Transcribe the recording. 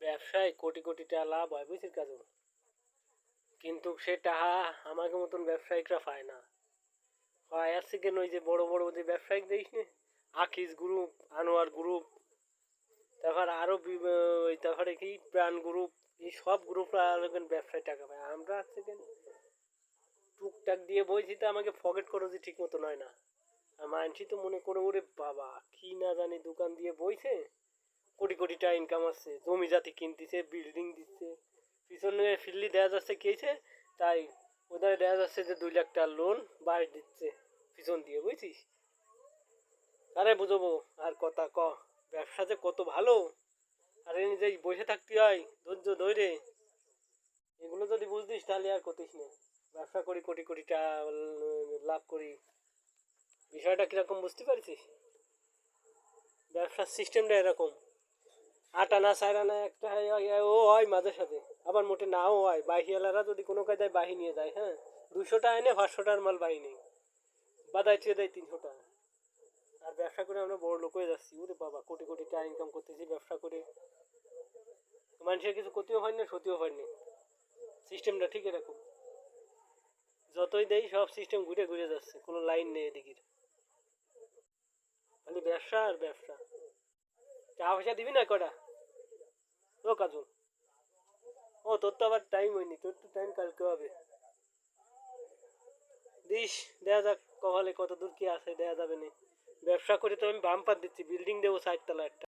ব্যবসায় কোটি কোটি টাকা লাভ হয় বুঝছিস কাজু, কিন্তু সে টাকা আমাকে মতন ব্যবসায়িকরা পায় না। হয় আসছে কেন, ওই যে বড় বড় যে ব্যবসায়িক দেখিস না, আকিজ গ্রুপ, আনোয়ার গ্রুপ, তারপর আরো ওই তারপরে কি প্রাণ গ্রুপ, এই সব গ্রুপরা ব্যবসায় টাকা পায়। আমরা আসছে কেন টুকটাক দিয়ে বইছি, তো আমাকে পকেট খরচই ঠিক মতো নয় না। আর মানছি তো মনে করে ওরে বাবা কি না জানি দোকান দিয়ে বইছে, কোটি কোটি টাকা ইনকাম আসছে, জমি জাতি কিনতেছে, বিল্ডিং দিচ্ছে, পিছনে ফিরলি দেওয়া যাচ্ছে কেছে, তাই ওদের দেওয়া যাচ্ছে যে 2 লাখ টাকার লোন বাড়ি দিচ্ছে পিছন দিয়ে, বুঝছিস? আরে বুঝবো আর কথা ক, ব্যবসা যে কত ভালো, আরে নিজেই বসে থাকতে হয় ধৈর্য ধরে। এগুলো যদি বুঝতিস তাহলে আর কতিস না, ব্যবসা করি কোটি কোটি টাকা লাভ করি, বিষয়টা কিরকম বুঝতে পারছিস? ব্যবসার সিস্টেমটা এরকম, আট আনা 4 আনা একটা ও হয় মাঝে সাঝে, আবার মোটে নাও হয়। বাহিওয়ালারা যদি কোনো কায়দায় বাহি নিয়ে যায়, হ্যাঁ, 200 টাকা এনে 500 টাকার মাল বাহি নেই, বাদায় চেয়ে দেয় 300 টাকা। আর ব্যবসা করে আমরা বড় লোক হয়ে যাচ্ছি, ওরে বাবা কোটি কোটি টাকা ইনকাম করতেছি ব্যবসা করে, মানুষের কিছু ক্ষতিও হয় না ক্ষতিও হয়নি। সিস্টেমটা ঠিক এরকম, যতই দেই সব সিস্টেম ঘুরে ঘুরে যাচ্ছে, কোনো লাইন নেই এদিকে, খালি ব্যবসা আর ব্যবসা। টাকা পয়সা দিবি না কটা? ও কাজু, ও তোর তো আবার টাইম হয়নি, তোর তো টাইম কালকে হবে। দিস, দেয়া যাক কপালে কত দূর কি আছে, দেয়া যাবে না। ব্যবসা করে তো আমি বাম্পার দিচ্ছি, বিল্ডিং দেবো 4 তলা একটা।